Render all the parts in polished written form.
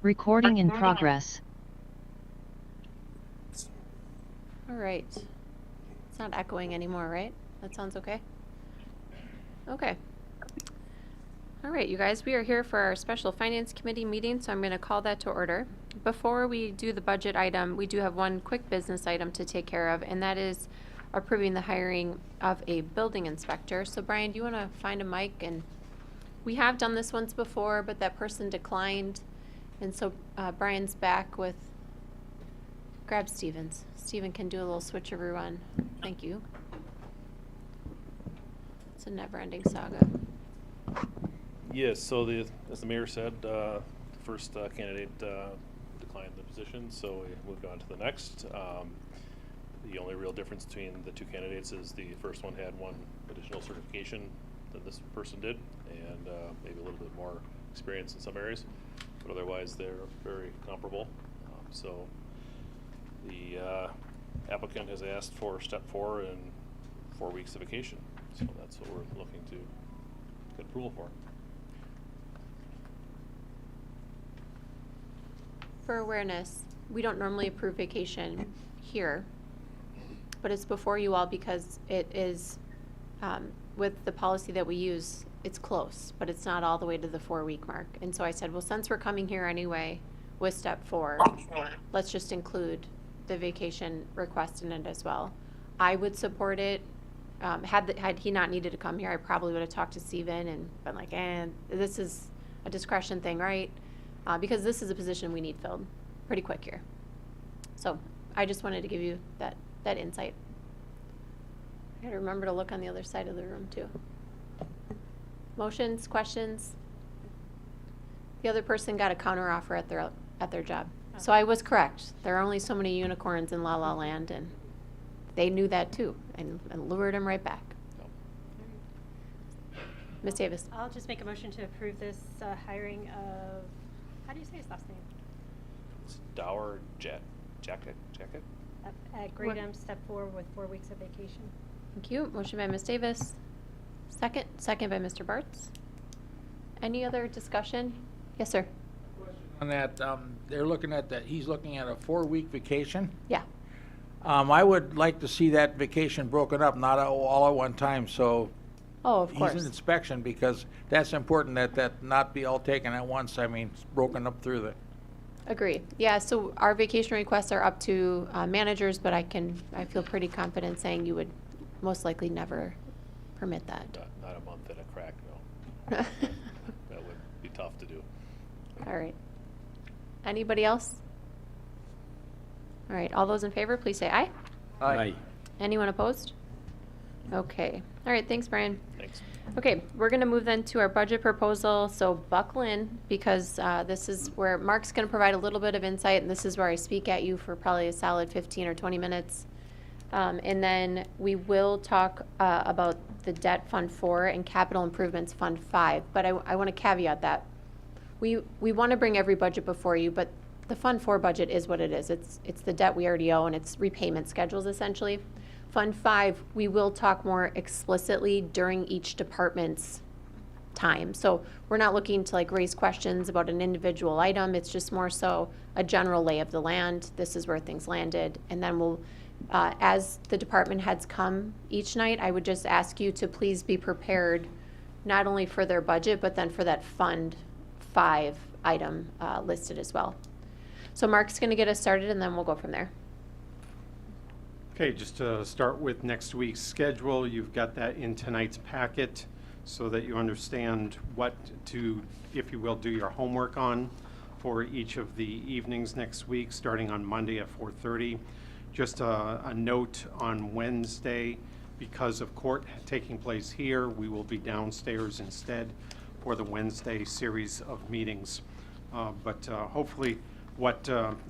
Recording in progress. All right. It's not echoing anymore, right? That sounds okay? Okay. All right, you guys, we are here for our special finance committee meeting, so I'm going to call that to order. Before we do the budget item, we do have one quick business item to take care of, and that is approving the hiring of a building inspector. So Brian, do you want to find a mic? And we have done this once before, but that person declined. And so Brian's back with, grab Stevens. Steven can do a little switcheroo on, thank you. It's a never-ending saga. Yes, so as the mayor said, the first candidate declined the position, so we moved on to the next. The only real difference between the two candidates is the first one had one additional certification than this person did, and maybe a little bit more experience in some areas, but otherwise they're very comparable. So the applicant has asked for step 4 and 4 weeks of vacation, so that's what we're looking to get approval for. For awareness, we don't normally approve vacation here, but it's before you all because it is, with the policy that we use, it's close, but it's not all the way to the 4-week mark. And so I said, well, since we're coming here anyway with step 4, let's just include the vacation request in it as well. I would support it. Had he not needed to come here, I probably would have talked to Steven and been like, this is a discretion thing, right? Because this is a position we need filled pretty quick here. So I just wanted to give you that insight. I gotta remember to look on the other side of the room too. Motions, questions? The other person got a counter offer at their job. So I was correct. There are only so many unicorns in La La Land, and they knew that too, and lured him right back. Ms. Davis. I'll just make a motion to approve this hiring of, how do you say his last name? It's Dower Jacket. At grade M, step 4 with 4 weeks of vacation. Thank you. Motion by Ms. Davis. Second by Mr. Bartz. Any other discussion? Yes, sir. On that, they're looking at that, he's looking at a 4-week vacation. Yeah. I would like to see that vacation broken up, not all at one time, so. Oh, of course. He's an inspection, because that's important that not be all taken at once. I mean, it's broken up through the. Agree. Yeah, so our vacation requests are up to managers, but I feel pretty confident saying you would most likely never permit that. Not a month and a crack, no. That would be tough to do. All right. Anybody else? All right, all those in favor, please say aye. Aye. Anyone opposed? Okay. All right, thanks, Brian. Thanks. Okay, we're going to move then to our budget proposal. So buckle in, because this is where Mark's going to provide a little bit of insight, and this is where I speak at you for probably a solid 15 or 20 minutes. And then we will talk about the Debt Fund 4 and Capital Improvements Fund 5. But I want to caveat that. We want to bring every budget before you, but the Fund 4 budget is what it is. It's the debt we already owe, and it's repayment schedules, essentially. Fund 5, we will talk more explicitly during each department's time. So we're not looking to raise questions about an individual item. It's just more so a general lay of the land. This is where things landed. And then we'll, as the department heads come each night, I would just ask you to please be prepared not only for their budget, but then for that Fund 5 item listed as well. So Mark's going to get us started, and then we'll go from there. Okay, just to start with next week's schedule, you've got that in tonight's packet so that you understand what to, if you will, do your homework on for each of the evenings next week, starting on Monday at 4:30. Just a note on Wednesday, because of court taking place here, we will be downstairs instead for the Wednesday series of meetings. But hopefully what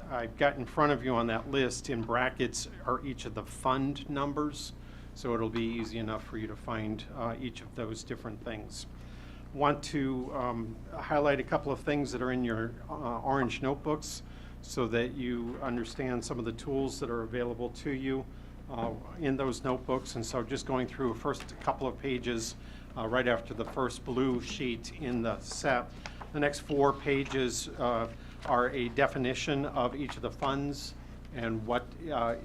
I've got in front of you on that list in brackets are each of the fund numbers, so it'll be easy enough for you to find each of those different things. Want to highlight a couple of things that are in your orange notebooks so that you understand some of the tools that are available to you in those notebooks. And so just going through first a couple of pages right after the first blue sheet in the set. The next 4 pages are a definition of each of the funds and what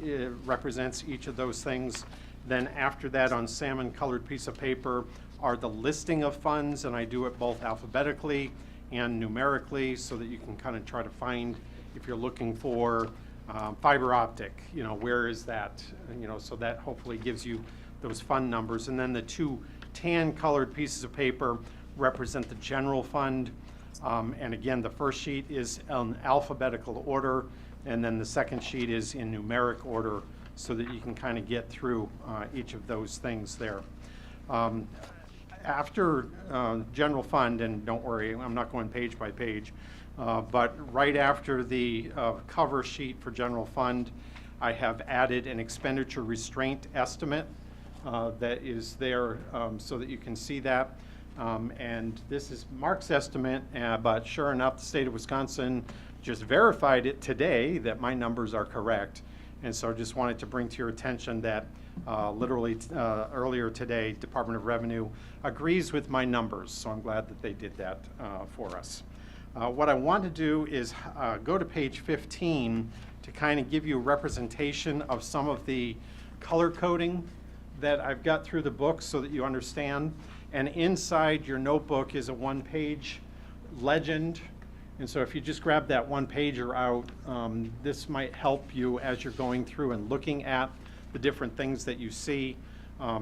it represents each of those things. Then after that, on salmon colored piece of paper, are the listing of funds, and I do it both alphabetically and numerically so that you can kind of try to find, if you're looking for fiber optic, where is that? So that hopefully gives you those fund numbers. And then the two tan colored pieces of paper represent the general fund. And again, the first sheet is in alphabetical order, and then the second sheet is in numeric order so that you can kind of get through each of those things there. After general fund, and don't worry, I'm not going page by page, but right after the cover sheet for general fund, I have added an expenditure restraint estimate that is there so that you can see that. And this is Mark's estimate, but sure enough, the state of Wisconsin just verified it today that my numbers are correct. And so I just wanted to bring to your attention that literally earlier today, Department of Revenue agrees with my numbers. So I'm glad that they did that for us. What I want to do is go to page 15 to kind of give you a representation of some of the color coding that I've got through the book so that you understand. And inside your notebook is a one-page legend. And so if you just grab that one-pager out, this might help you as you're going through and looking at the different things that you see.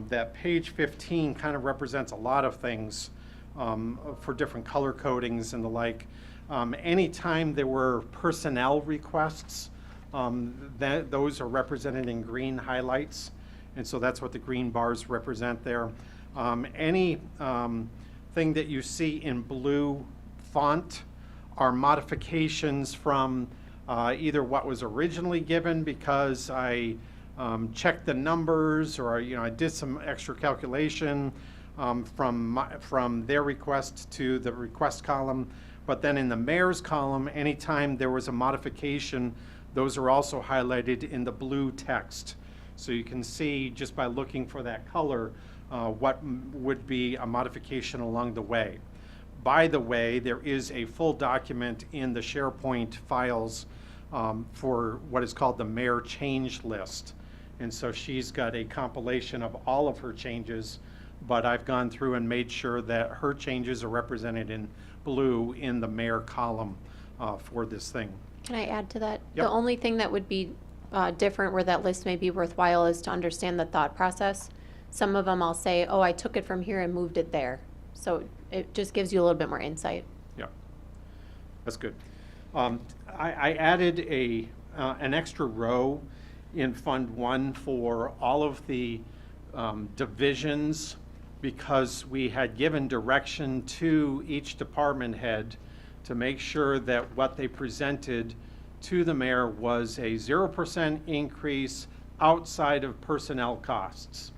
That page 15 kind of represents a lot of things for different color codings and the like. Anytime there were personnel requests, those are represented in green highlights. And so that's what the green bars represent there. Any thing that you see in blue font are modifications from either what was originally given because I checked the numbers, or I did some extra calculation from their request to the request column. But then in the mayor's column, anytime there was a modification, those are also highlighted in the blue text. So you can see just by looking for that color what would be a modification along the way. By the way, there is a full document in the SharePoint files for what is called the mayor change list. And so she's got a compilation of all of her changes, but I've gone through and made sure that her changes are represented in blue in the mayor column for this thing. Can I add to that? Yep. The only thing that would be different where that list may be worthwhile is to understand the thought process. Some of them I'll say, oh, I took it from here and moved it there. So it just gives you a little bit more insight. Yeah, that's good. I added an extra row in Fund 1 for all of the divisions because we had given direction to each department head to make sure that what they presented to the mayor was a 0% increase outside of personnel costs.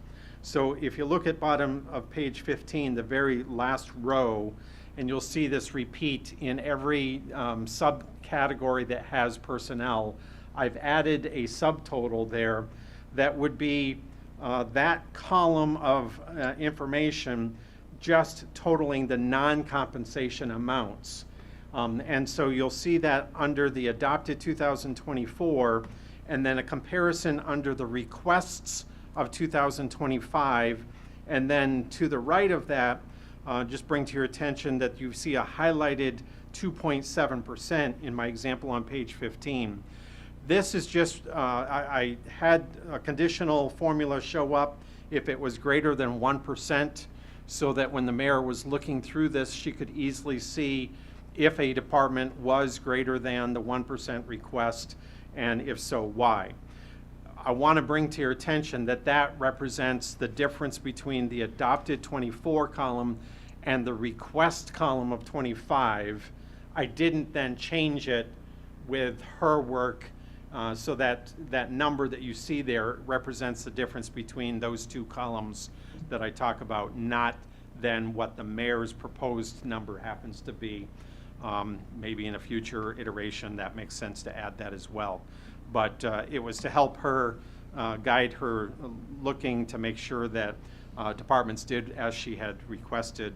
So if you look at bottom of page 15, the very last row, and you'll see this repeat in every subcategory that has personnel, I've added a subtotal there that would be that column of information just totaling the non-compensation amounts. And so you'll see that under the adopted 2024, and then a comparison under the requests of 2025, and then to the right of that, just bring to your attention that you see a highlighted 2.7% in my example on page 15. This is just, I had a conditional formula show up if it was greater than 1%, so that when the mayor was looking through this, she could easily see if a department was greater than the 1% request, and if so, why. I want to bring to your attention that that represents the difference between the adopted 24 column and the request column of 25. I didn't then change it with her work so that that number that you see there represents the difference between those two columns that I talk about, not then what the mayor's proposed number happens to be. Maybe in a future iteration that makes sense to add that as well. But it was to help her, guide her looking to make sure that departments did as she had requested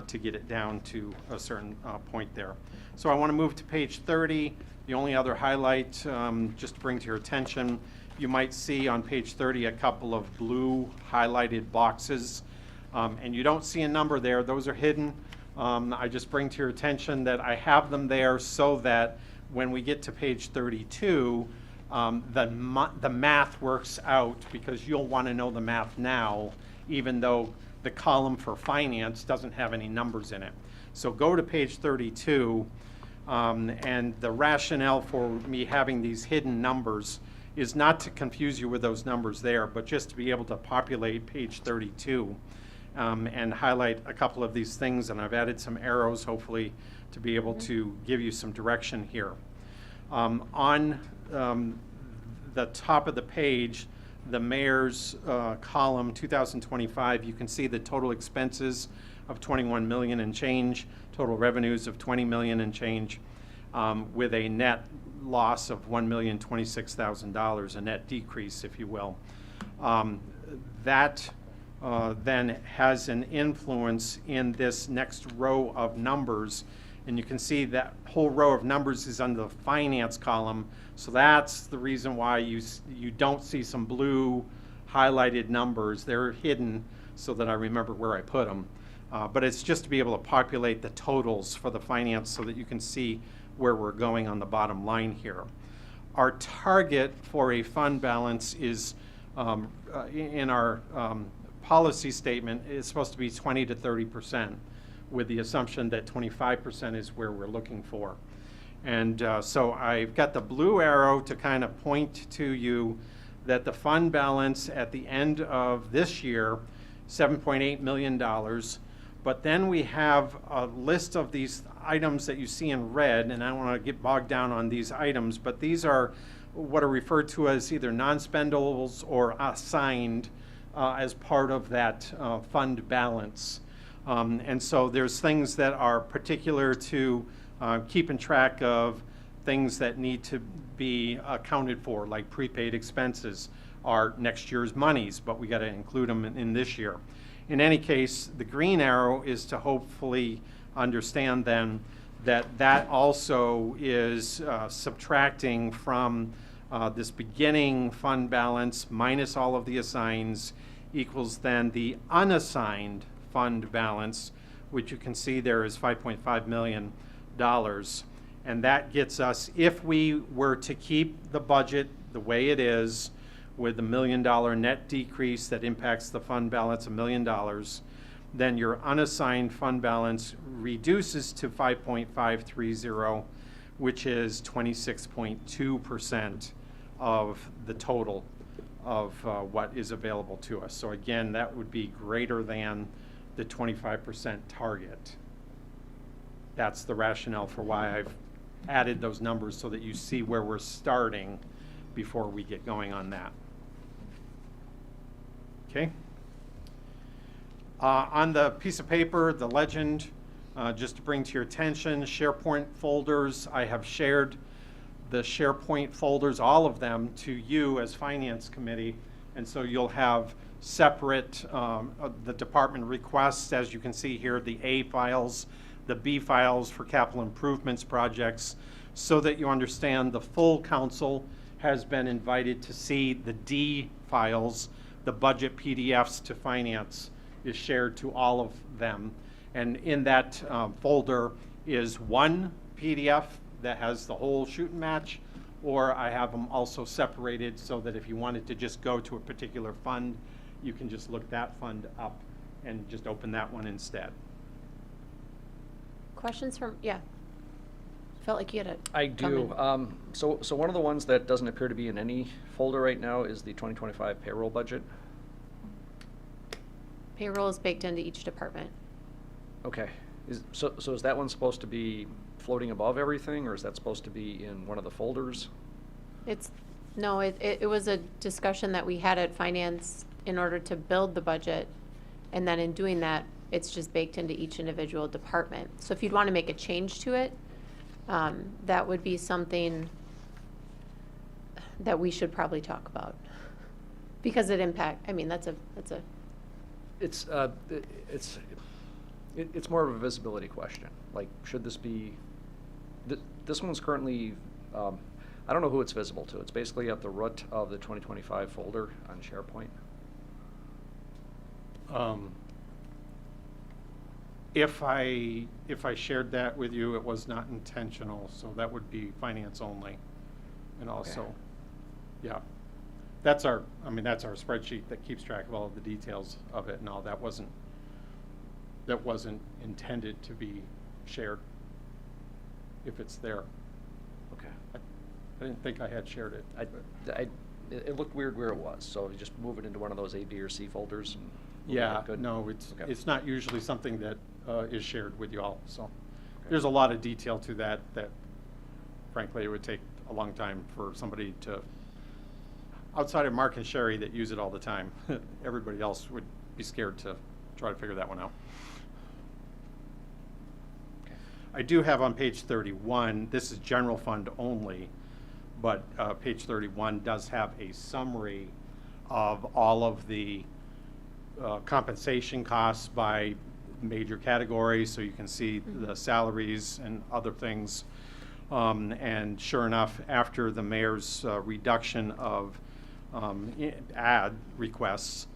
to get it down to a certain point there. So I want to move to page 30. The only other highlight, just to bring to your attention, you might see on page 30 a couple of blue highlighted boxes, and you don't see a number there. Those are hidden. I just bring to your attention that I have them there so that when we get to page 32, the math works out, because you'll want to know the math now, even though the column for finance doesn't have any numbers in it. So go to page 32, and the rationale for me having these hidden numbers is not to confuse you with those numbers there, but just to be able to populate page 32 and highlight a couple of these things. And I've added some arrows, hopefully, to be able to give you some direction here. On the top of the page, the mayor's column 2025, you can see the total expenses of 21 million and change, total revenues of 20 million and change, with a net loss of $1,026,000, a net decrease, if you will. That then has an influence in this next row of numbers, and you can see that whole row of numbers is under the finance column. So that's the reason why you don't see some blue highlighted numbers. They're hidden so that I remember where I put them. But it's just to be able to populate the totals for the finance so that you can see where we're going on the bottom line here. Our target for a fund balance is, in our policy statement, is supposed to be 20 to 30%, with the assumption that 25% is where we're looking for. And so I've got the blue arrow to kind of point to you that the fund balance at the end of this year, $7.8 million. But then we have a list of these items that you see in red, and I don't want to get bogged down on these items, but these are what are referred to as either non-spendables or assigned as part of that fund balance. And so there's things that are particular to keeping track of things that need to be accounted for, like prepaid expenses are next year's monies, but we got to include them in this year. In any case, the green arrow is to hopefully understand then that that also is subtracting from this beginning fund balance minus all of the assigns equals then the unassigned fund balance, which you can see there is $5.5 million. And that gets us, if we were to keep the budget the way it is, with $1 million net decrease that impacts the fund balance $1 million, then your unassigned fund balance reduces to 5.530, which is 26.2% of the total of what is available to us. So again, that would be greater than the 25% target. That's the rationale for why I've added those numbers so that you see where we're starting before we get going on that. Okay. On the piece of paper, the legend, just to bring to your attention, SharePoint folders. I have shared the SharePoint folders, all of them, to you as Finance Committee, and so you'll have separate the department requests, as you can see here, the A files, the B files for capital improvements projects, so that you understand the full council has been invited to see the D files. The budget PDFs to finance is shared to all of them. And in that folder is one PDF that has the whole shoot and match, or I have them also separated so that if you wanted to just go to a particular fund, you can just look that fund up and just open that one instead. Questions from, yeah. Felt like you had it. I do. So one of the ones that doesn't appear to be in any folder right now is the 2025 payroll budget. Payroll is baked into each department. Okay. So is that one supposed to be floating above everything, or is that supposed to be in one of the folders? No, it was a discussion that we had at finance in order to build the budget. And then in doing that, it's just baked into each individual department. So if you'd want to make a change to it, that would be something that we should probably talk about. Because it I mean, it's It's more of a visibility question. Like, should this be, this one's currently, I don't know who it's visible to. It's basically at the root of the 2025 folder on SharePoint. If I shared that with you, it was not intentional, so that would be finance only. And also, Okay. yeah, that's our spreadsheet that keeps track of all of the details of it and all. That wasn't intended to be shared, if it's there. Okay. I didn't think I had shared it. It looked weird where it was, so you just move it into one of those A, B, or C folders and. move it Yeah, up good? no, Okay. it's not usually something that is shared with you all, so. Okay. There's a lot of detail to that frankly, it would take a long time for somebody to, outside of Mark and Sherry that use it all the time, everybody else would be scared to try to figure that one out. Okay. I do have on page 31, this is general fund only, but page 31 does have a summary of all of the compensation costs by major categories, so you can see the salaries and other things. And sure enough, after the mayor's reduction of ad requests,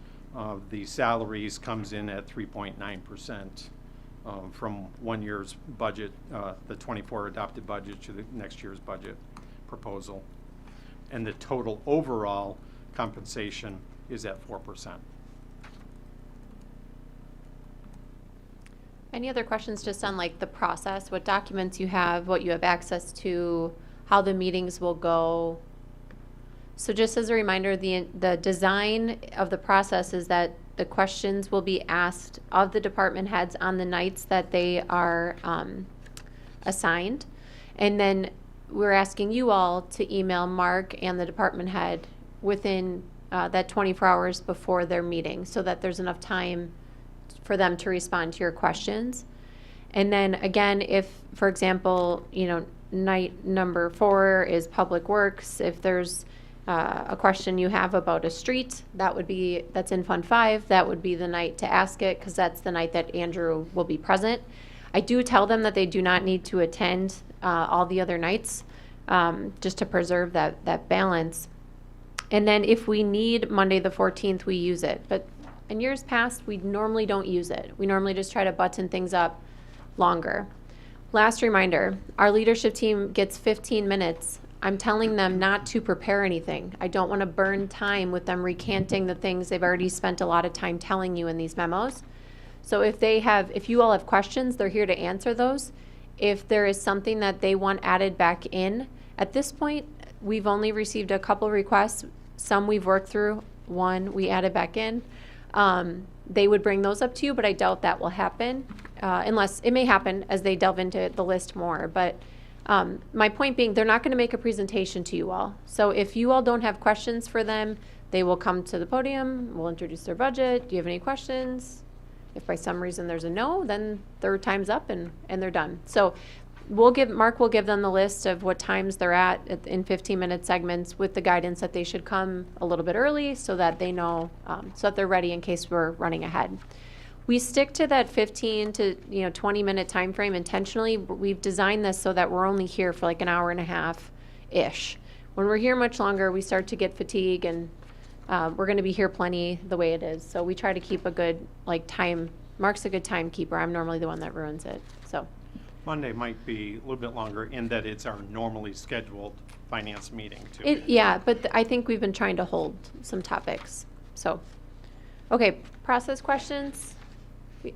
the salaries comes in at 3.9% from one year's budget, the 24 adopted budget, to the next year's budget proposal. And the total overall compensation is at 4%. Any other questions just on like the process, what documents you have, what you have access to, how the meetings will go? So just as a reminder, the design of the process is that the questions will be asked of the department heads on the nights that they are assigned. And then we're asking you all to email Mark and the department head within that 24 hours before their meeting, so that there's enough time for them to respond to your questions. And then again, if, for example, night number 4 is Public Works, if there's a question you have about a street, that's in Fund 5, that would be the night to ask it, because that's the night that Andrew will be present. I do tell them that they do not need to attend all the other nights, just to preserve that balance. And then if we need Monday the 14th, we use it. But in years past, we normally don't use it. We normally just try to button things up longer. Last reminder, our leadership team gets 15 minutes. I'm telling them not to prepare anything. I don't want to burn time with them recanting the things they've already spent a lot of time telling you in these memos. So if you all have questions, they're here to answer those. If there is something that they want added back in, at this point, we've only received a couple requests. Some we've worked through, one we added back in. They would bring those up to you, but I doubt that will happen, unless it may happen as they delve into the list more. But my point being, they're not going to make a presentation to you all. So if you all don't have questions for them, they will come to the podium, we'll introduce their budget. Do you have any questions? If by some reason there's a no, then their time's up and they're done. So Mark will give them the list of what times they're at in 15-minute segments, with the guidance that they should come a little bit early so that they know, so that they're ready in case we're running ahead. We stick to that 15 to 20-minute time frame intentionally. We've designed this so that we're only here for like an hour and a half-ish. When we're here much longer, we start to get fatigue, and we're going to be here plenty the way it is. So we try to keep a good time. Mark's a good timekeeper. I'm normally the one that ruins it. So. Monday might be a little bit longer in that it's our normally scheduled finance meeting too. Yeah, but I think we've been trying to hold some topics. So, okay, process questions.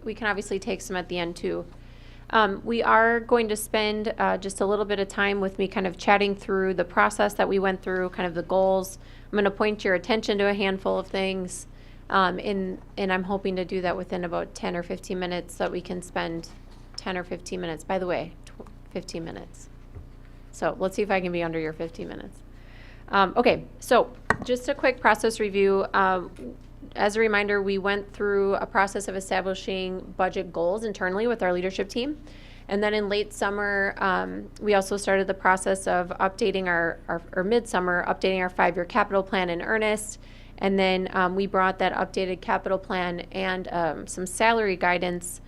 We can obviously take some at the end too. We are going to spend just a little bit of time with me kind of chatting through the process that we went through, kind of the goals. I'm going to point your attention to a handful of things, and I'm hoping to do that within about 10 or 15 minutes so that we can spend 10 or 15 minutes. By the way, 15 minutes. So let's see if I can be under your 15 minutes. Okay, so just a quick process review. As a reminder, we went through a process of establishing budget goals internally with our leadership team. And then in late summer, we also started the process of updating or midsummer, updating our 5-year capital plan in earnest. And then we brought that updated capital plan and some salary guidance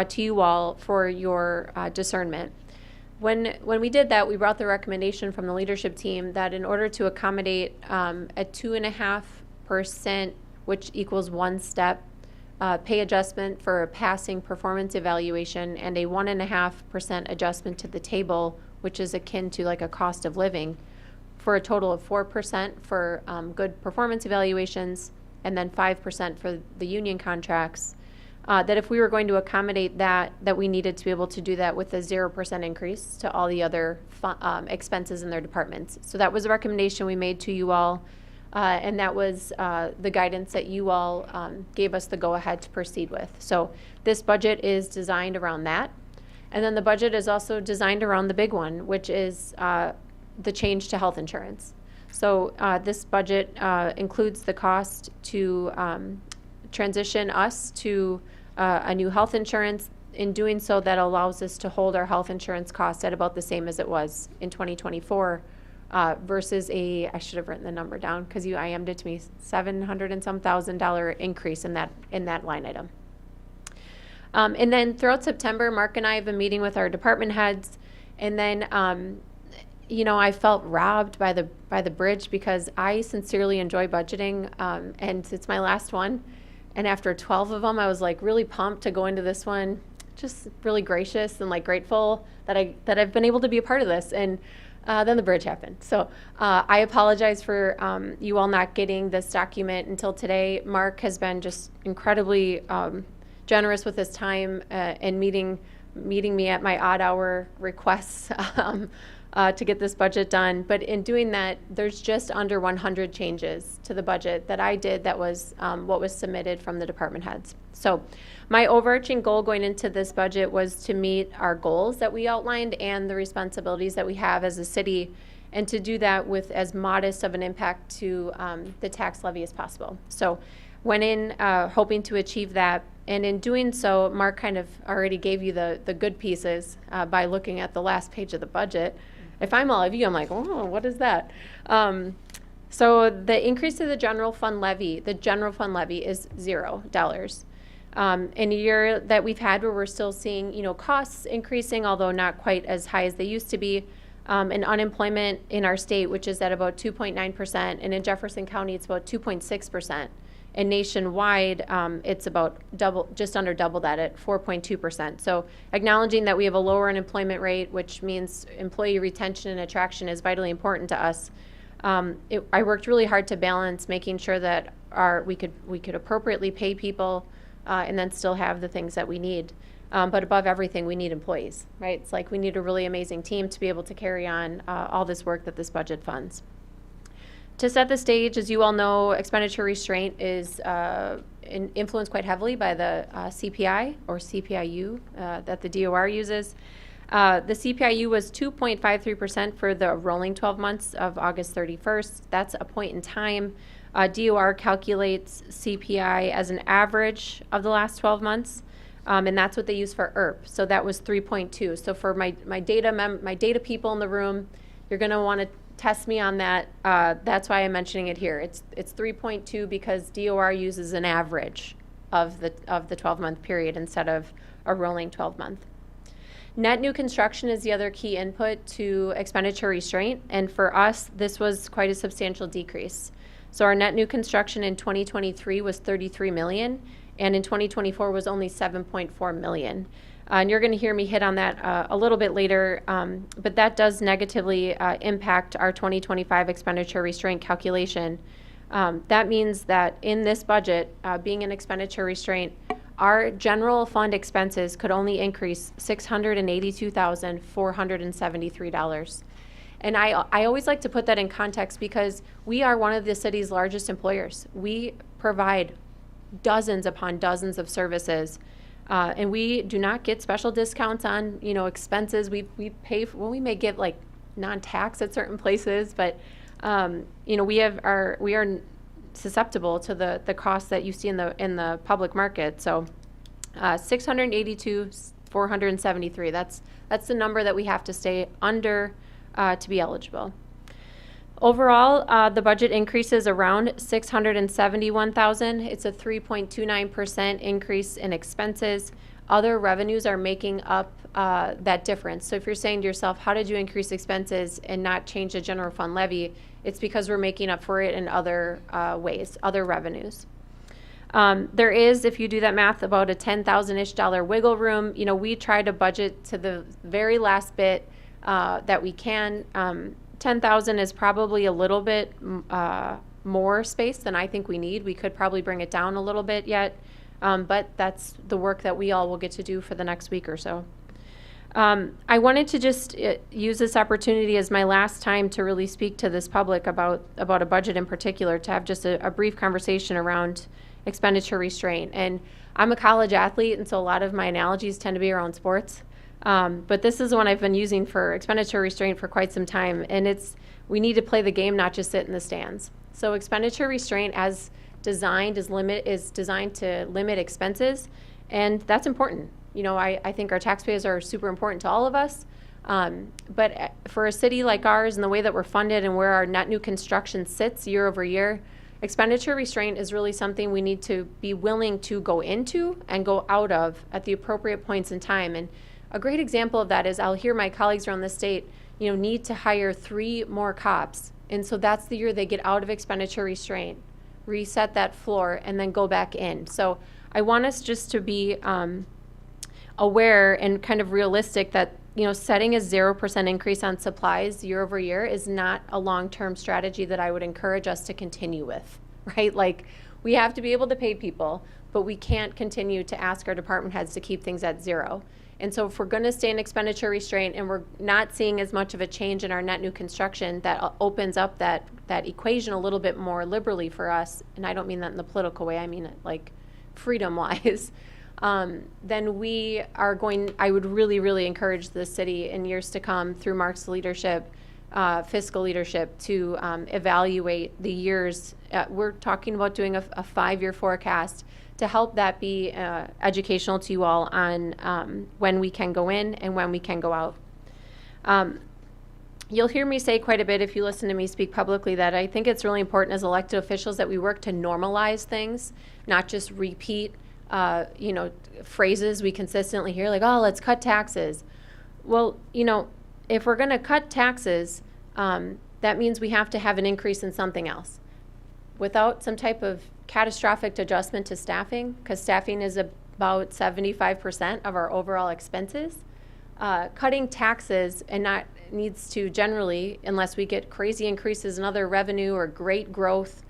to you all for your discernment. When we did that, we brought the recommendation from the leadership team that in order to accommodate a 2.5%, which equals 1 step, pay adjustment for a passing performance evaluation and a 1.5% adjustment to the table, which is akin to like a cost of living, for a total of 4% for good performance evaluations and then 5% for the union contracts, that if we were going to accommodate that we needed to be able to do that with a 0% increase to all the other expenses in their departments. So that was a recommendation we made to you all, and that was the guidance that you all gave us the go-ahead to proceed with. So this budget is designed around that. And then the budget is also designed around the big one, which is the change to health insurance. So this budget includes the cost to transition us to a new health insurance. In doing so, that allows us to hold our health insurance costs at about the same as it was in 2024 versus I should have written the number down because you IM'd it to me, $700 and some thousand increase in that line item. And then throughout September, Mark and I have been meeting with our department heads, and then I felt robbed by the bridge because I sincerely enjoy budgeting, and it's my last one. And after 12 of them, I was like really pumped to go into this one, just really gracious and like grateful that I've been able to be a part of this. And then the bridge happened. So I apologize for you all not getting this document until today. Mark has been just incredibly generous with his time and meeting me at my odd hour requests to get this budget done. But in doing that, there's just under 100 changes to the budget that I did that was what was submitted from the department heads. So my overarching goal going into this budget was to meet our goals that we outlined and the responsibilities that we have as a city, and to do that with as modest of an impact to the tax levy as possible. So went in hoping to achieve that. And in doing so, Mark kind of already gave you the good pieces by looking at the last page of the budget. If I'm all of you, I'm like, oh, what is that? So the increase to the general fund levy is $0. In a year that we've had where we're still seeing, costs increasing, although not quite as high as they used to be, and unemployment in our state, which is at about 2.9%, and in Jefferson County, it's about 2.6%. And nationwide, it's about just under double that at 4.2%. So acknowledging that we have a lower unemployment rate, which means employee retention and attraction is vitally important to us. I worked really hard to balance making sure that we could appropriately pay people and then still have the things that we need. But above everything, we need employees, right? It's like we need a really amazing team to be able to carry on all this work that this budget funds. To set the stage, as you all know, expenditure restraint is influenced quite heavily by the CPI or CPIU that the DOR uses. The CPIU was 2.53% for the rolling 12 months of August 31st. That's a point in time. DOR calculates CPI as an average of the last 12 months, and that's what they use for IRP. So that was 3.2. So for my data people in the room, you're going to want to test me on that. That's why I'm mentioning it here. It's 3.2 because DOR uses an average of the 12-month period instead of a rolling 12-month. Net new construction is the other key input to expenditure restraint, and for us, this was quite a substantial decrease. So our net new construction in 2023 was $33 million, and in 2024 was only $7.4 million. And you're going to hear me hit on that a little bit later, but that does negatively impact our 2025 expenditure restraint calculation. That means that in this budget, being an expenditure restraint, our general fund expenses could only increase $682,473. And I always like to put that in context because we are one of the city's largest employers. We provide dozens upon dozens of services. And we do not get special discounts on, expenses. We pay for, we may get like non-tax at certain places, but, we are susceptible to the costs that you see in the public market. So, 682,473. That's the number that we have to stay under to be eligible. Overall, the budget increases around $671,000. It's a 3.29% increase in expenses. other revenues are making up that difference. So if you're saying to yourself, how did you increase expenses and not change the general fund levy? It's because we're making up for it in other ways, other revenues. There is, if you do that math, about a $10,000-ish wiggle room. You know, we try to budget to the very last bit that we can. 10,000 is probably a little bit more space than I think we need. We could probably bring it down a little bit yet, but that's the work that we all will get to do for the next week or so. I wanted to just use this opportunity as my last time to really speak to this public about a budget in particular, to have just a brief conversation around expenditure restraint. And I'm a college athlete, and so a lot of my analogies tend to be around sports. But this is one I've been using for expenditure restraint for quite some time, and we need to play the game, not just sit in the stands. So expenditure restraint, as designed, is designed to limit expenses, and that's important. You know, I think our taxpayers are super important to all of us, but for a city like ours and the way that we're funded and where our net new construction sits year over year, expenditure restraint is really something we need to be willing to go into and go out of at the appropriate points in time. And a great example of that is I'll hear my colleagues around the state, you know, need to hire 3 more cops. And so that's the year they get out of expenditure restraint, reset that floor, and then go back in. So I want us just to be aware and kind of realistic that, you know, setting a 0% increase on supplies year over year is not a long-term strategy that I would encourage us to continue with, right? Like, we have to be able to pay people, but we can't continue to ask our department heads to keep things at 0. And so if we're going to stay in expenditure restraint and we're not seeing as much of a change in our net new construction, that opens up that equation a little bit more liberally for us, and I don't mean that in the political way, I mean it like freedom-wise, then we are I would really, really encourage the city in years to come through Mark's leadership, fiscal leadership, to evaluate the years. We're talking about doing a 5-year forecast to help that be educational to you all on when we can go in and when we can go out. You'll hear me say quite a bit if you listen to me speak publicly that I think it's really important as elected officials that we work to normalize things, not just repeat phrases we consistently hear, like, oh, let's cut taxes. Well, you know, if we're going to cut taxes, that means we have to have an increase in something else. Without some type of catastrophic adjustment to staffing, because staffing is about 75% of our overall expenses, cutting taxes needs to generally, unless we get crazy increases in other revenue or great growth,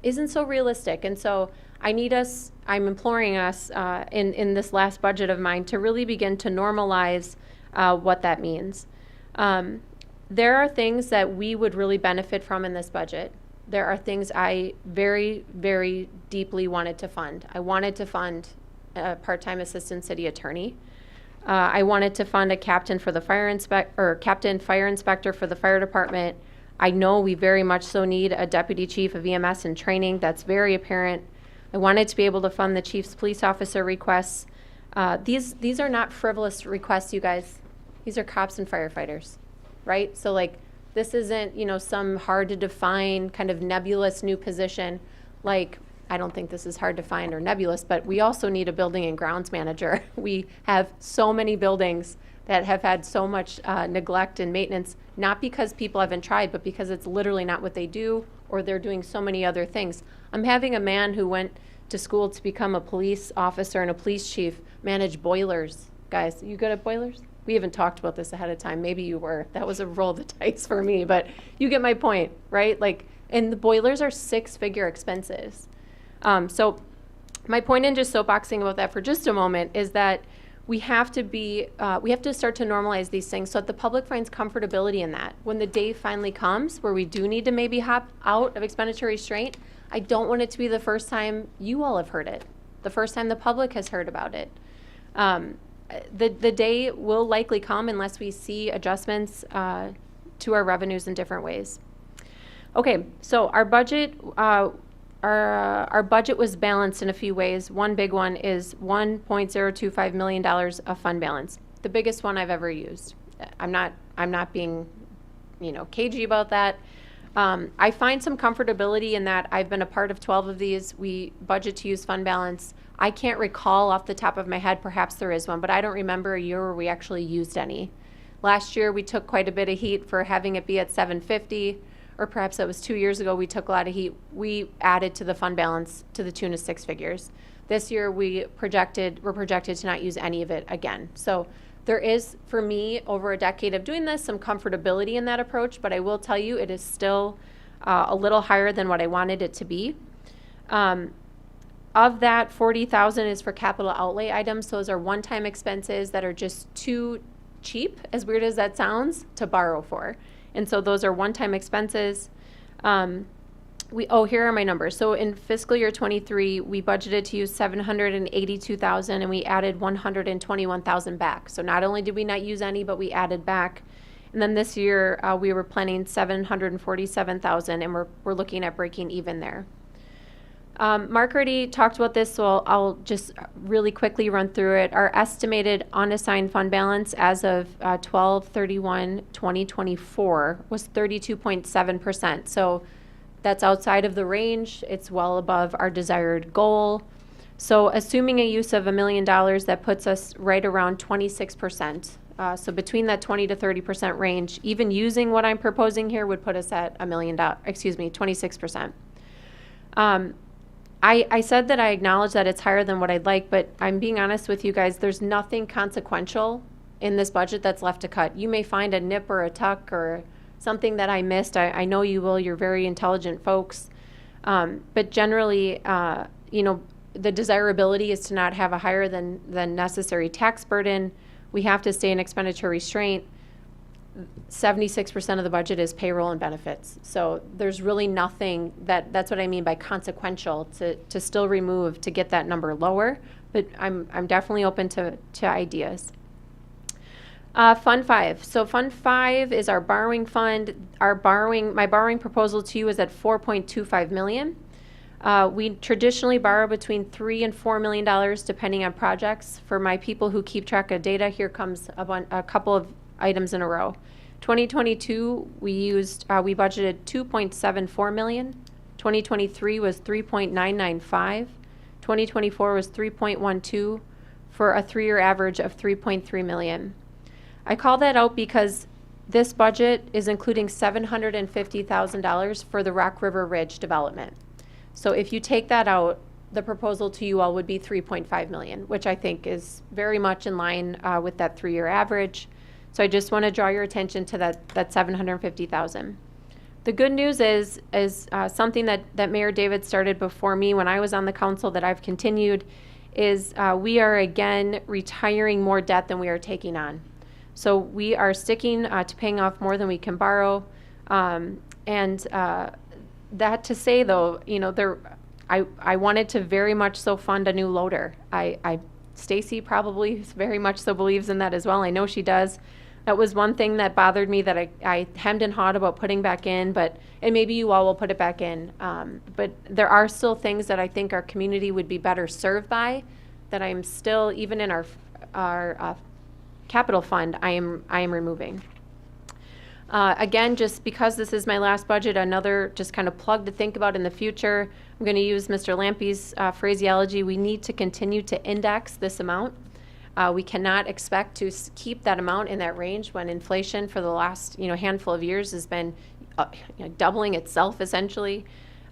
isn't so realistic. And so I'm imploring us in this last budget of mine to really begin to normalize what that means. There are things that we would really benefit from in this budget. There are things I very, very deeply wanted to fund. I wanted to fund a part-time assistant city attorney. I wanted to fund a captain fire inspector for the fire department. I know we very much so need a deputy chief of EMS in training. That's very apparent. I wanted to be able to fund the chief's police officer requests. These are not frivolous requests, you guys. These are cops and firefighters, right? So like, this isn't, you know, some hard to define kind of nebulous new position. Like, I don't think this is hard to find or nebulous, but we also need a building and grounds manager. We have so many buildings that have had so much neglect and maintenance, not because people haven't tried, but because it's literally not what they do, or they're doing so many other things. I'm having a man who went to school to become a police officer and a police chief manage boilers. Guys, you good at boilers? We haven't talked about this ahead of time. Maybe you were. That was a roll of the dice for me, but you get my point, right? Like, and the boilers are 6-figure expenses. So my point in just soapboxing about that for just a moment is that we have to start to normalize these things so that the public finds comfortability in that. When the day finally comes where we do need to maybe hop out of expenditure restraint, I don't want it to be the first time you all have heard it, the first time the public has heard about it. The day will likely come unless we see adjustments to our revenues in different ways. Okay, so our budget was balanced in a few ways. One big one is $1.025 million of fund balance, the biggest one I've ever used. I'm not being, cagey about that. I find some comfortability in that I've been a part of 12 of these. We budget to use fund balance. I can't recall off the top of my head, perhaps there is one, but I don't remember a year where we actually used any. Last year, we took quite a bit of heat for having it be at 750, or perhaps that was 2 years ago, we took a lot of heat. We added to the fund balance to the tune of 6 figures. This year, we're projected to not use any of it again. So there is, for me, over a decade of doing this, some comfortability in that approach, but I will tell you it is still a little higher than what I wanted it to be. Of that, 40,000 is for capital outlay items. Those are one-time expenses that are just too cheap, as weird as that sounds, to borrow for. And so those are one-time expenses. Here are my numbers. So in fiscal year 23, we budgeted to use 782,000 and we added 121,000 back. So not only did we not use any, but we added back. And then this year, we were planning 747,000 and we're looking at breaking even there. Mark already talked about this, so I'll just really quickly run through it. Our estimated unassigned fund balance as of 12/31/2024 was 32.7%. So that's outside of the range. It's well above our desired goal. So assuming a use of $1 million, that puts us right around 26%. So between that 20 to 30% range, even using what I'm proposing here would put us at $1 million, 26%. I said that I acknowledge that it's higher than what I'd like, but I'm being honest with you guys, there's nothing consequential in this budget that's left to cut. You may find a nip or a tuck or something that I missed. I know you will. You're very intelligent folks. But generally, the desirability is to not have a higher than necessary tax burden. We have to stay in expenditure restraint. 76% of the budget is payroll and benefits. So there's really nothing that's what I mean by consequential to still remove to get that number lower. But I'm definitely open to ideas. Fund 5. So Fund 5 is our borrowing fund. My borrowing proposal to you is at $4.25 million. We traditionally borrow between $3 and $4 million depending on projects. For my people who keep track of data, here comes a couple of items in a row. 2022, we budgeted $2.74 million. 2023 was $3.995. 2024 was $3.12 for a 3-year average of $3.3 million. I call that out because this budget is including $750,000 for the Rock River Ridge development. So if you take that out, the proposal to you all would be $3.5 million, which I think is very much in line with that 3-year average. So I just want to draw your attention to that $750,000. The good news is something that Mayor David started before me when I was on the council that I've continued is we are again retiring more debt than we are taking on. So we are sticking to paying off more than we can borrow. That to say though, I wanted to very much so fund a new loader. Stacy probably very much so believes in that as well. I know she does. That was one thing that bothered me that I hemmed and hawed about putting back in, and maybe you all will put it back in. But there are still things that I think our community would be better served by that I'm still, even in our capital fund, I am removing. Again, just because this is my last budget, another just kind of plug to think about in the future. I'm going to use Mr. Lampy's phraseology. We need to continue to index this amount. We cannot expect to keep that amount in that range when inflation for the last handful of years has been doubling itself essentially.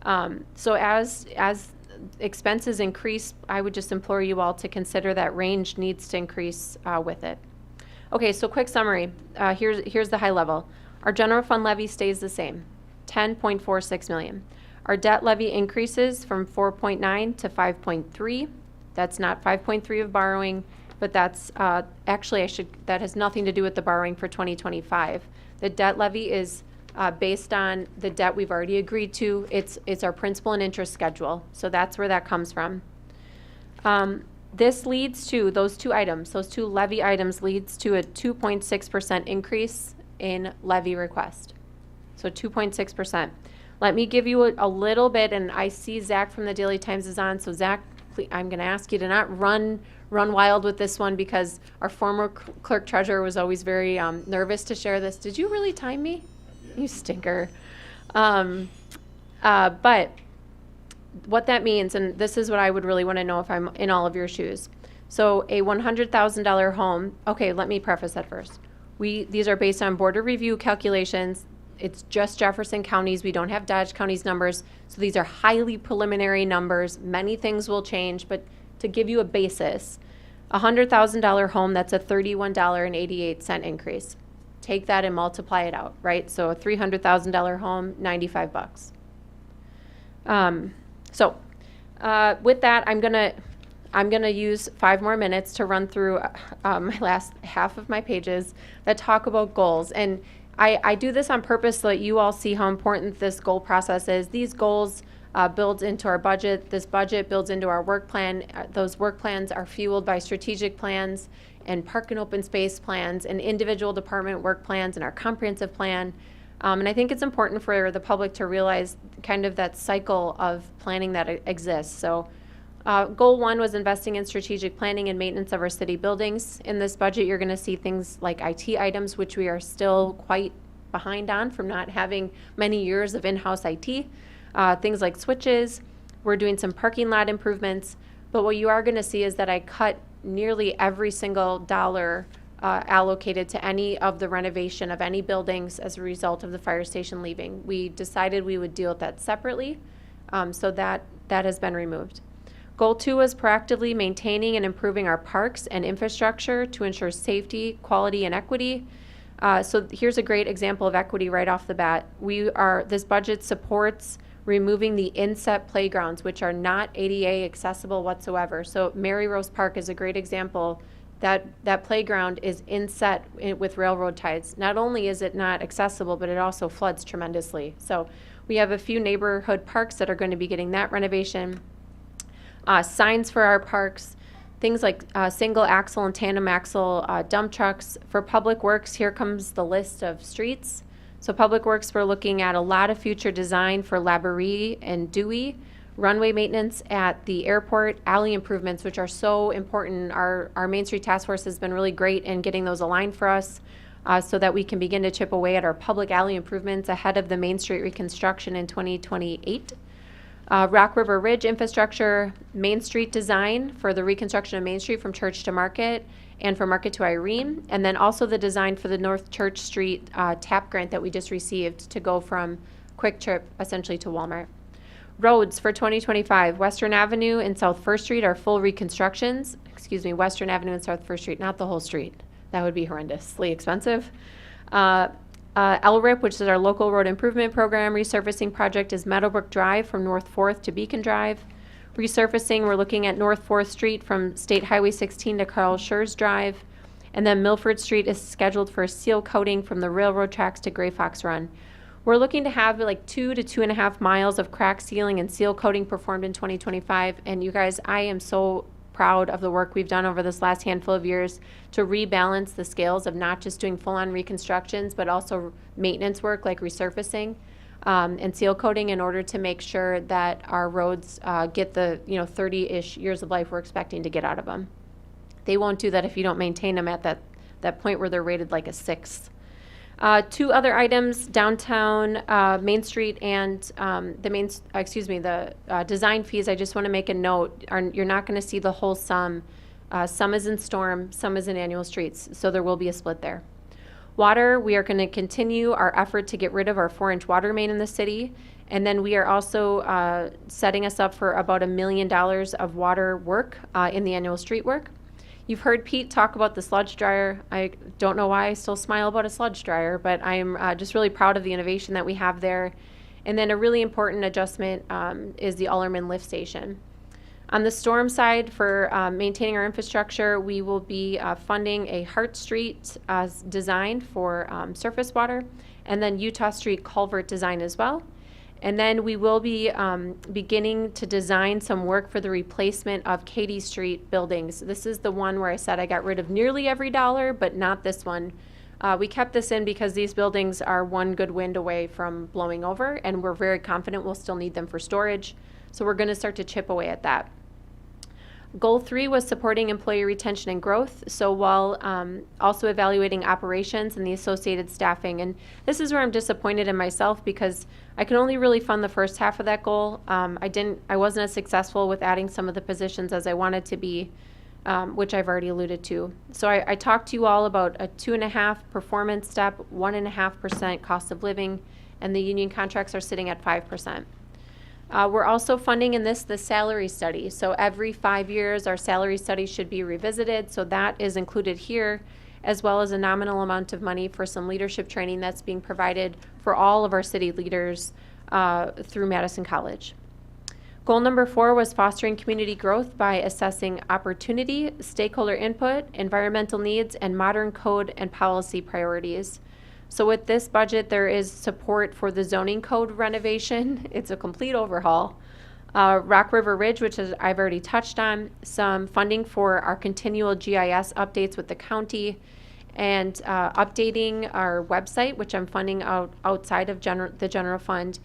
So as expenses increase, I would just implore you all to consider that range needs to increase with it. Okay, so quick summary. Here's the high level. Our general fund levy stays the same, $10.46 million. Our debt levy increases from 4.9 to 5.3. That's not 5.3 of borrowing, but that's actually that has nothing to do with the borrowing for 2025. The debt levy is based on the debt we've already agreed to. It's our principal and interest schedule, so that's where that comes from. This leads to those two levy items leads to a 2.6% increase in levy request. So 2.6%. Let me give you a little bit, and I see Zach from the Daily Times is on. So Zach, please, I'm going to ask you to not run wild with this one because our former clerk treasurer was always very nervous to share this. Did you really time me? You stinker. But what that means, and this is what I would really want to know if I'm in all of your shoes. So a $100,000 home, okay, let me preface that first. These are based on border review calculations. It's just Jefferson counties. We don't have Dodge County's numbers. So these are highly preliminary numbers. Many things will change, but to give you a basis, a $100,000 home, that's a $31.88 increase. Take that and multiply it out, right? So a $300,000 home, $95. With that, I'm gonna use 5 more minutes to run through my last half of my pages that talk about goals. And I do this on purpose so that you all see how important this goal process is. These goals build into our budget. This budget builds into our work plan. Those work plans are fueled by strategic plans and park and open space plans and individual department work plans and our comprehensive plan. And I think it's important for the public to realize kind of that cycle of planning that exists. So goal 1 was investing in strategic planning and maintenance of our city buildings. In this budget, you're going to see things like IT items, which we are still quite behind on from not having many years of in-house IT. Things like switches. We're doing some parking lot improvements. But what you are going to see is that I cut nearly every single dollar allocated to any of the renovation of any buildings as a result of the fire station leaving. We decided we would deal with that separately, so that has been removed. Goal 2 was proactively maintaining and improving our parks and infrastructure to ensure safety, quality, and equity. So here's a great example of equity right off the bat. This budget supports removing the inset playgrounds, which are not ADA accessible whatsoever. So Mary Rose Park is a great example. That playground is inset with railroad ties. Not only is it not accessible, but it also floods tremendously. So we have a few neighborhood parks that are going to be getting that renovation. Signs for our parks, things like single axle and tandem axle dump trucks. For Public Works, here comes the list of streets. So Public Works, we're looking at a lot of future design for Laborie and Dewey, runway maintenance at the airport, alley improvements, which are so important. Our Main Street Task Force has been really great in getting those aligned for us so that we can begin to chip away at our public alley improvements ahead of the Main Street reconstruction in 2028. Rock River Ridge infrastructure, Main Street design for the reconstruction of Main Street from Church to Market and from Market to Irene, and then also the design for the North Church Street TAP grant that we just received to go from Quick Trip essentially to Walmart. Roads for 2025, Western Avenue and South First Street are full reconstructions. Western Avenue and South First Street, not the whole street. That would be horrendously expensive. LRIP, which is our local road improvement program, resurfacing project is Meadowbrook Drive from North 4th to Beacon Drive. Resurfacing, we're looking at North 4th Street from State Highway 16 to Carl Schurz Drive. And then Milford Street is scheduled for seal coating from the railroad tracks to Gray Fox Run. We're looking to have like 2 to 2.5 miles of crack sealing and seal coating performed in 2025. And you guys, I am so proud of the work we've done over this last handful of years to rebalance the scales of not just doing full-on reconstructions, but also maintenance work like resurfacing and seal coating in order to make sure that our roads get the 30-ish years of life we're expecting to get out of them. They won't do that if you don't maintain them at that point where they're rated like a 6. 2 other items, downtown Main Street and the design fees. I just want to make a note. You're not going to see the whole sum. Some is in storm, some is in annual streets, so there will be a split there. Water, we are going to continue our effort to get rid of our 4-inch water main in the city, and then we are also setting us up for about $1 million of water work in the annual street work. You've heard Pete talk about the sludge dryer. I don't know why I still smile about a sludge dryer, but I'm just really proud of the innovation that we have there. And then a really important adjustment is the Ullerman lift station. On the storm side, for maintaining our infrastructure, we will be funding a Hart Street design for surface water, and then Utah Street culvert design as well. And then we will be beginning to design some work for the replacement of Katy Street buildings. This is the one where I said I got rid of nearly every dollar, but not this one. We kept this in because these buildings are one good wind away from blowing over, and we're very confident we'll still need them for storage. So we're going to start to chip away at that. Goal 3 was supporting employee retention and growth, so while also evaluating operations and the associated staffing. And this is where I'm disappointed in myself because I can only really fund the first half of that goal. I wasn't as successful with adding some of the positions as I wanted to be, which I've already alluded to. So I talked to you all about a 2.5 performance step, 1.5% cost of living, and the union contracts are sitting at 5%. We're also funding in this the salary study. So every 5 years, our salary study should be revisited. So that is included here, as well as a nominal amount of money for some leadership training that's being provided for all of our city leaders through Madison College. Goal number 4 was fostering community growth by assessing opportunity, stakeholder input, environmental needs, and modern code and policy priorities. So with this budget, there is support for the zoning code renovation. It's a complete overhaul. Rock River Ridge, which I've already touched on, some funding for our continual GIS updates with the county, and updating our website, which I'm funding outside of the general fund,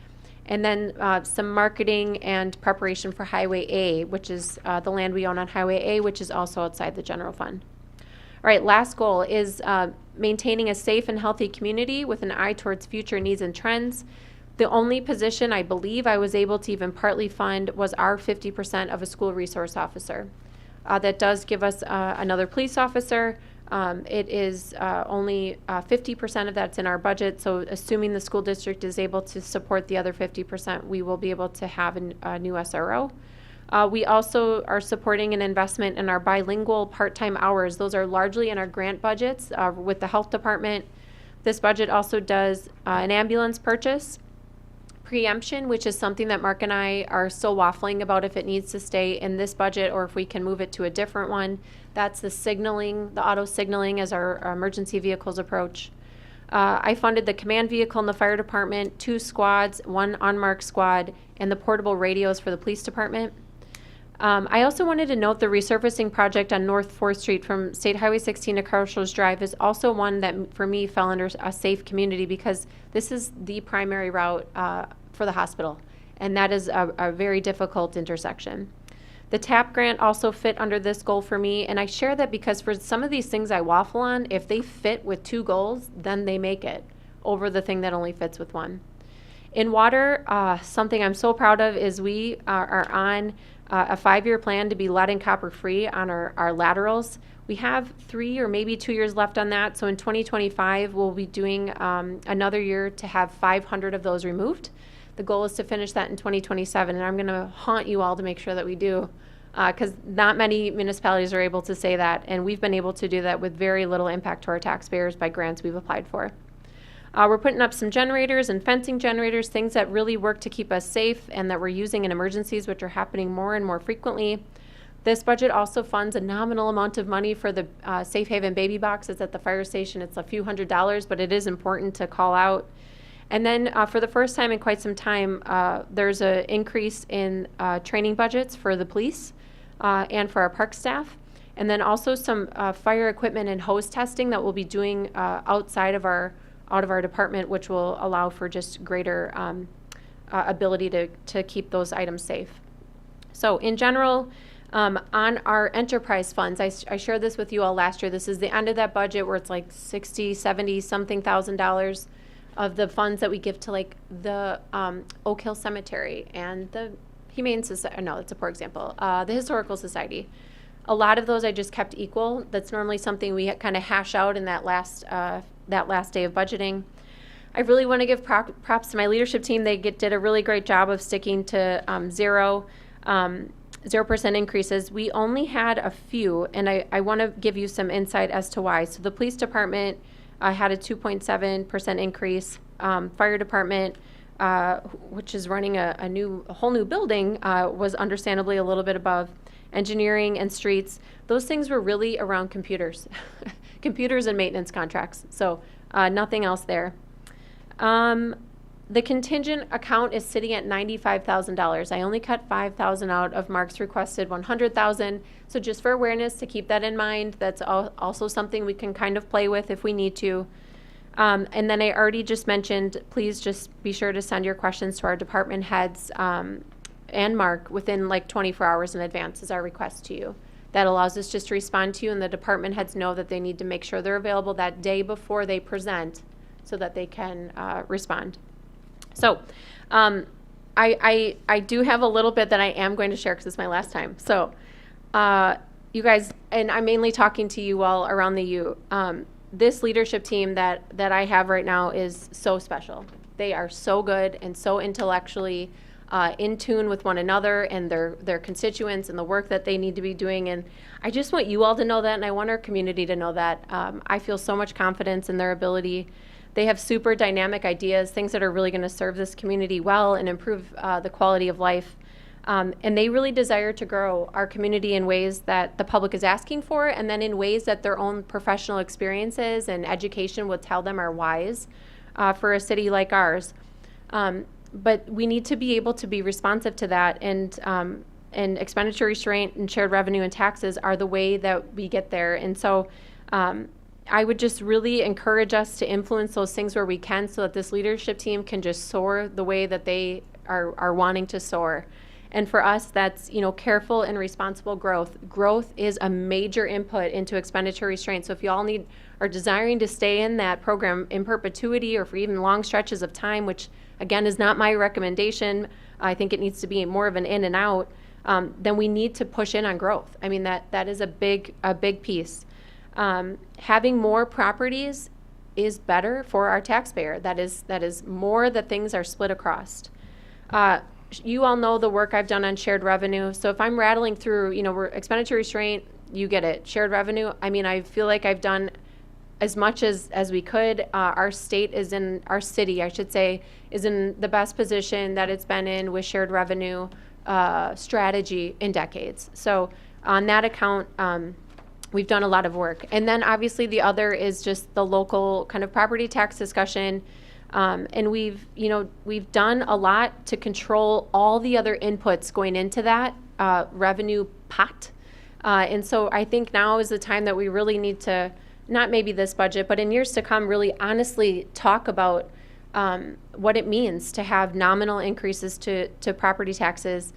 and then some marketing and preparation for Highway A, which is the land we own on Highway A, which is also outside the general fund. All right, last goal is maintaining a safe and healthy community with an eye towards future needs and trends. The only position I believe I was able to even partly fund was our 50% of a school resource officer. That does give us another police officer. It is only 50% of that's in our budget, so assuming the school district is able to support the other 50%, we will be able to have a new SRO. We also are supporting an investment in our bilingual part-time hours. Those are largely in our grant budgets with the health department. This budget also does an ambulance purchase, preemption, which is something that Mark and I are still waffling about if it needs to stay in this budget or if we can move it to a different one. That's the signaling, the auto signaling as our emergency vehicles approach. I funded the command vehicle in the fire department, 2 squads, 1 unmarked squad, and the portable radios for the police department. I also wanted to note the resurfacing project on North 4th Street from State Highway 16 to Carl Schurz Drive is also one that for me fell under a safe community because this is the primary route for the hospital, and that is a very difficult intersection. The TAP grant also fit under this goal for me, and I share that because for some of these things I waffle on, if they fit with 2 goals, then they make it over the thing that only fits with 1. In water, something I'm so proud of is we are on a 5-year plan to be lead and copper free on our laterals. We have 3 or maybe 2 years left on that. So in 2025, we'll be doing another year to have 500 of those removed. The goal is to finish that in 2027, and I'm going to haunt you all to make sure that we do, because not many municipalities are able to say that, and we've been able to do that with very little impact to our taxpayers by grants we've applied for. We're putting up some generators and fencing generators, things that really work to keep us safe and that we're using in emergencies, which are happening more and more frequently. This budget also funds a nominal amount of money for the Safe Haven baby boxes at the fire station. It's a few $100s, but it is important to call out. And then for the first time in quite some time, there's an increase in training budgets for the police and for our park staff. And then also some fire equipment and hose testing that we'll be doing out of our department, which will allow for just greater ability to keep those items safe. So in general, on our enterprise funds, I shared this with you all last year. This is the end of that budget where it's like 60, 70 something $1,000 of the funds that we give to like the Oak Hill Cemetery and the Humane Society. No, that's a poor example. The Historical Society. A lot of those I just kept equal. That's normally something we kind of hash out in that last day of budgeting. I really want to give props to my leadership team. They did a really great job of sticking to 0% increases. We only had a few, and I want to give you some insight as to why. So the police department had a 2.7% increase. Fire department, which is running a whole new building, was understandably a little bit above. Engineering and streets, those things were really around computers. Computers and maintenance contracts. So nothing else there. The contingent account is sitting at $95,000. I only cut $5,000 out of Mark's requested $100,000. So just for awareness, to keep that in mind, that's also something we can kind of play with if we need to. And then I already just mentioned, please just be sure to send your questions to our department heads and Mark within like 24 hours in advance is our request to you. That allows us just to respond to you, and the department heads know that they need to make sure they're available that day before they present so that they can respond. So I do have a little bit that I am going to share because it's my last time. So you guys, and I'm mainly talking to you all around the U. This leadership team that I have right now is so special. They are so good and so intellectually in tune with one another and their constituents and the work that they need to be doing. And I just want you all to know that, and I want our community to know that. I feel so much confidence in their ability. They have super dynamic ideas, things that are really going to serve this community well and improve the quality of life. And they really desire to grow our community in ways that the public is asking for, and then in ways that their own professional experiences and education will tell them are wise for a city like ours. But we need to be able to be responsive to that, and expenditure restraint and shared revenue and taxes are the way that we get there. And so I would just really encourage us to influence those things where we can, so that this leadership team can just soar the way that they are wanting to soar. And for us, that's, careful and responsible growth. Growth is a major input into expenditure restraint. So if you all are desiring to stay in that program in perpetuity or for even long stretches of time, which again is not my recommendation, I think it needs to be more of an in and out, then we need to push in on growth. I mean, that is a big piece. Having more properties is better for our taxpayer. That is more that things are split across. You all know the work I've done on shared revenue. So if I'm rattling through, we're expenditure restraint, you get it. Shared revenue, I mean, I feel like I've done as much as we could. Our city, I should say, is in the best position that it's been in with shared revenue strategy in decades. So on that account, we've done a lot of work. And then obviously the other is just the local kind of property tax discussion. And we've done a lot to control all the other inputs going into that revenue pot. And so I think now is the time that we really need to, not maybe this budget, but in years to come, really honestly talk about what it means to have nominal increases to property taxes.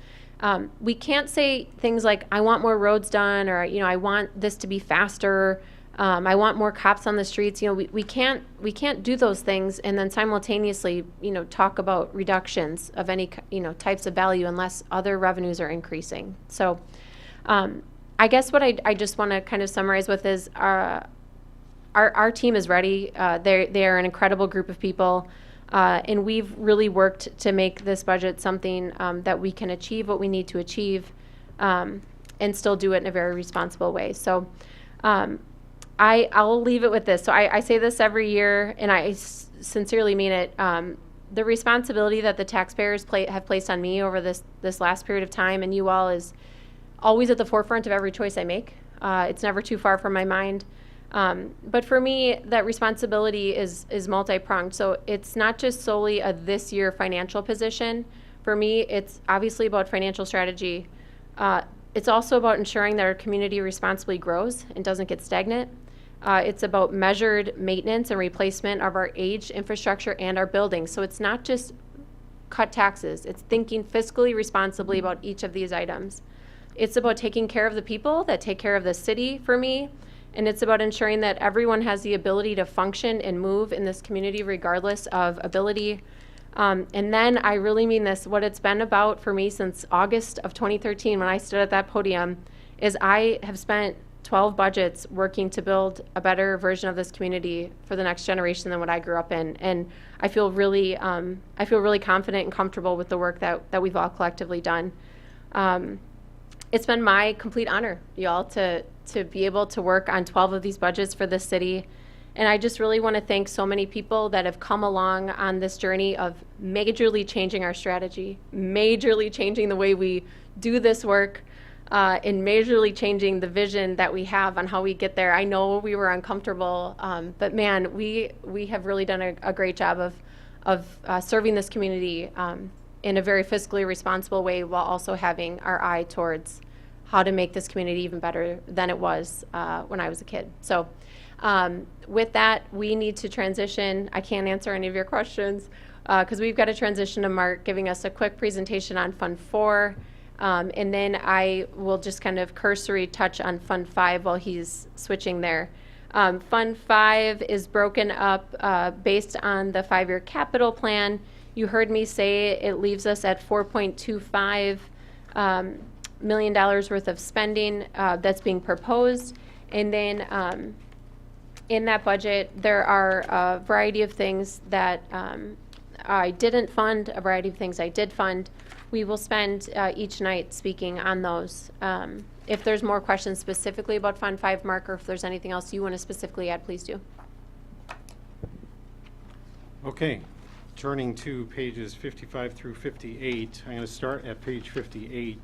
We can't say things like, I want more roads done, or, I want this to be faster. I want more cops on the streets. We can't do those things and then simultaneously, talk about reductions of any, types of value unless other revenues are increasing. So I guess what I just want to kind of summarize with is our team is ready. They are an incredible group of people. And we've really worked to make this budget something that we can achieve what we need to achieve and still do it in a very responsible way. So I'll leave it with this. So I say this every year, and I sincerely mean it. The responsibility that the taxpayers have placed on me over this last period of time, and you all, is always at the forefront of every choice I make. It's never too far from my mind. But for me, that responsibility is multi-pronged. So it's not just solely a this year financial position. For me, it's obviously about financial strategy. It's also about ensuring that our community responsibly grows and doesn't get stagnant. It's about measured maintenance and replacement of our aged infrastructure and our buildings. So it's not just cut taxes. It's thinking fiscally responsibly about each of these items. It's about taking care of the people that take care of the city for me. And it's about ensuring that everyone has the ability to function and move in this community regardless of ability. And then I really mean this, what it's been about for me since August of 2013 when I stood at that podium is I have spent 12 budgets working to build a better version of this community for the next generation than what I grew up in. And I feel really confident and comfortable with the work that we've all collectively done. It's been my complete honor, y'all, to be able to work on 12 of these budgets for this city. And I just really want to thank so many people that have come along on this journey of majorly changing our strategy, majorly changing the way we do this work, and majorly changing the vision that we have on how we get there. I know we were uncomfortable, but man, we have really done a great job of serving this community in a very fiscally responsible way while also having our eye towards how to make this community even better than it was when I was a kid. So with that, we need to transition. I can't answer any of your questions. because we've got to transition to Mark giving us a quick presentation on Fund 4. And then I will just kind of cursory touch on Fund 5 while he's switching there. Fund 5 is broken up based on the 5-year capital plan. You heard me say it leaves us at $4.25 million worth of spending that's being proposed. And then in that budget, there are a variety of things that I didn't fund, a variety of things I did fund. We will spend each night speaking on those. If there's more questions specifically about Fund 5, Mark, or if there's anything else you want to specifically add, please do. Okay, turning to pages 55 through 58, I'm going to start at page 58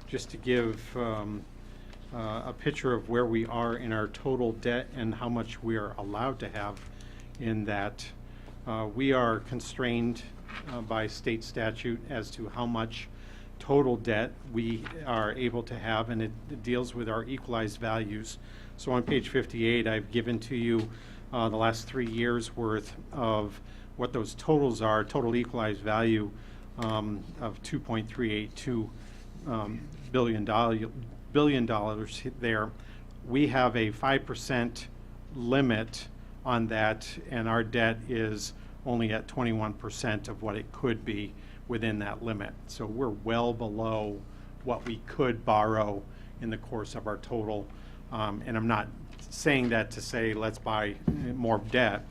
just to give a picture of where we are in our total debt and how much we are allowed to have in that. We are constrained by state statute as to how much total debt we are able to have, and it deals with our equalized values. So on page 58, I've given to you the last 3 years worth of what those totals are, total equalized value of $2.382 billion there. We have a 5% limit on that, and our debt is only at 21% of what it could be within that limit. So we're well below what we could borrow in the course of our total. And I'm not saying that to say let's buy more debt.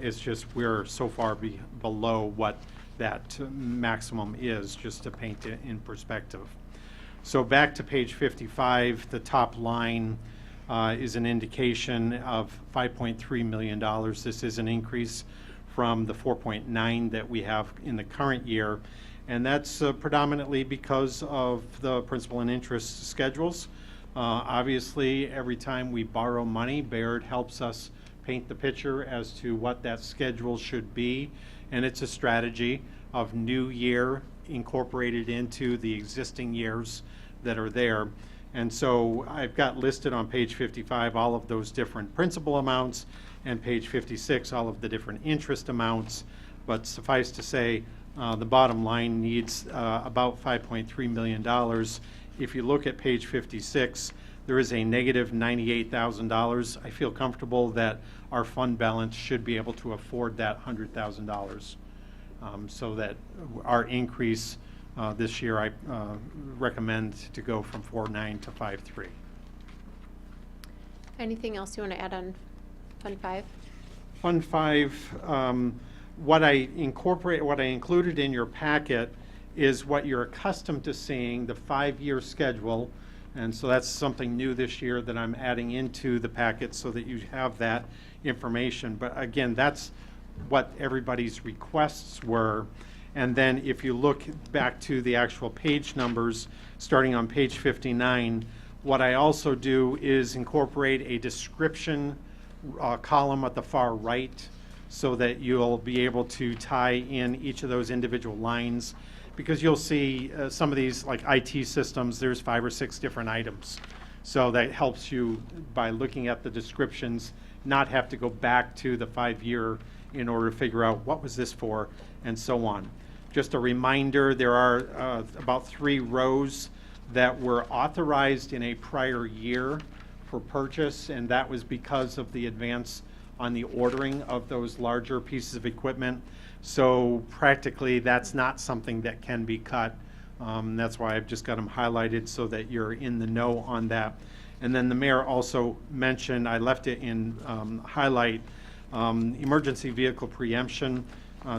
It's just we're so far below what that maximum is, just to paint it in perspective. So back to page 55, the top line is an indication of $5.3 million. This is an increase from the 4.9 that we have in the current year. And that's predominantly because of the principal and interest schedules. Obviously, every time we borrow money, Baird helps us paint the picture as to what that schedule should be. And it's a strategy of new year incorporated into the existing years that are there. And so I've got listed on page 55 all of those different principal amounts, and page 56 all of the different interest amounts. But suffice to say, the bottom line needs about $5.3 million. If you look at page 56, there is a negative $98,000. I feel comfortable that our fund balance should be able to afford that $100,000. So that our increase this year, I recommend to go from 4.9 to 5.3. Anything else you want to add on Fund 5? Fund 5, what I included in your packet is what you're accustomed to seeing, the 5-year schedule. And so that's something new this year that I'm adding into the packet so that you have that information. But again, that's what everybody's requests were. And then if you look back to the actual page numbers, starting on page 59, what I also do is incorporate a description column at the far right so that you'll be able to tie in each of those individual lines, because you'll see some of these, like IT systems, there's 5 or 6 different items. So that helps you, by looking at the descriptions, not have to go back to the 5-year in order to figure out what was this for, and so on. Just a reminder, there are about 3 rows that were authorized in a prior year for purchase, and that was because of the advance on the ordering of those larger pieces of equipment. So practically, that's not something that can be cut. That's why I've just got them highlighted so that you're in the know on that. And then the mayor also mentioned, I left it in highlight, emergency vehicle preemption.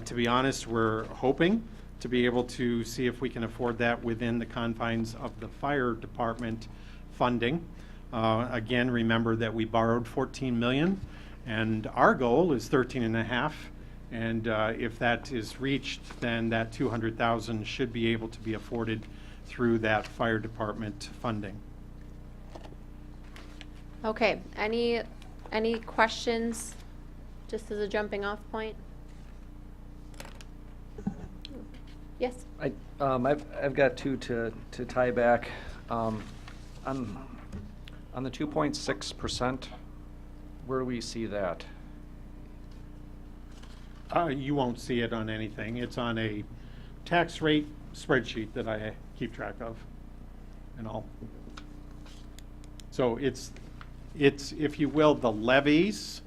To be honest, we're hoping to be able to see if we can afford that within the confines of the fire department funding. Again, remember that we borrowed $14 million, and our goal is 13.5. And if that is reached, then that $200,000 should be able to be afforded through that fire department funding. Okay, any questions, just as a jumping off point? Yes? I've got 2 to tie back. On the 2.6%, where do we see that? You won't see it on anything. It's on a tax rate spreadsheet that I keep track of and all. So it's, if you will, the levies.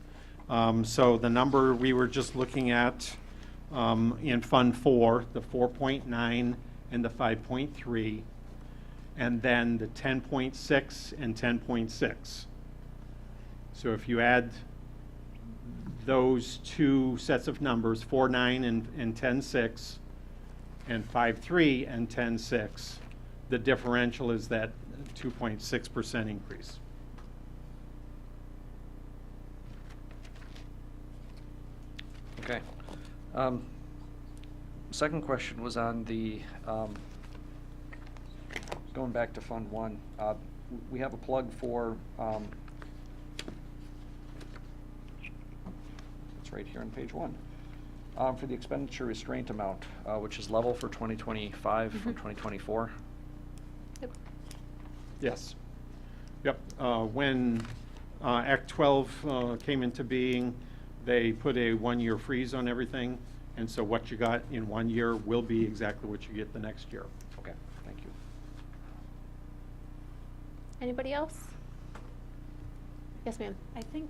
So the number we were just looking at in Fund 4, the 4.9 and the 5.3, and then the 10.6 and 10.6. So if you add those two sets of numbers, 4.9 and 10.6, and 5.3 and 10.6, the differential is that 2.6% increase. Okay. Second question was on the, going back to Fund 1, we have a plug for, it's right here on page 1, for the expenditure restraint amount, which is level for 2025 from 2024. Yep. Yes. Yep. When Act 12 came into being, they put a 1-year freeze on everything, and so what you got in 1 year will be exactly what you get the next year. Okay, thank you. Anybody else? Yes, ma'am. I think,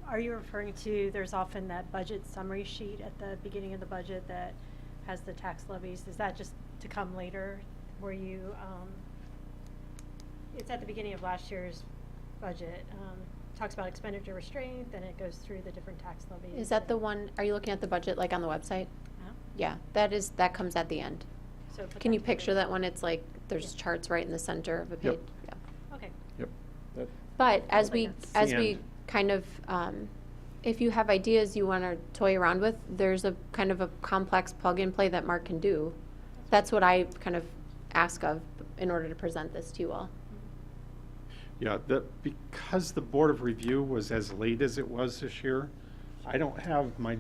are you referring to, there's often that budget summary sheet at the beginning of the budget that has the tax levies? Is that just to come later, where you, it's at the beginning of last year's budget, talks about expenditure restraint, then it goes through the different tax levies. Is that the one, are you looking at the budget like on the website? No? Yeah, that comes at the end. So put Can you together. picture that when it's like, there's Yeah. charts right in the center of a Yep. page? Yeah. Okay. Yep. But as Like we, that's as the we end. kind of, if you have ideas you want to toy around with, there's a kind of a complex plug and play that Mark can do. That's what I kind of ask of in order to present this to you all. Yeah, because the Board of Review was as late as it was this year, I don't have my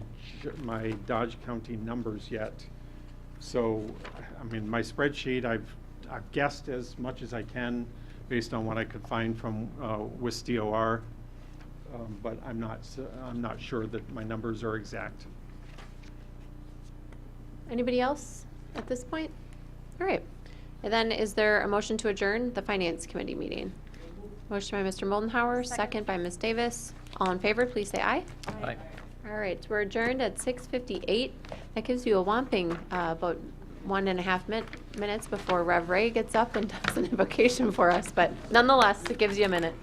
Dodge County numbers yet. So, I mean, my spreadsheet, I've guessed as much as I can based on what I could find from WIS DOR, but I'm not sure that my numbers are exact. Anybody else at this point? All right. And then is there a motion to adjourn the Finance Committee meeting? Motion by Mr. Moldenhauer, second by Ms. Davis. All in favor, please say aye. Aye. All right, we're adjourned at 6:58. That gives you a whopping about 1.5 minutes before Rev Ray gets up and does an invocation for us, but nonetheless, it gives you a minute.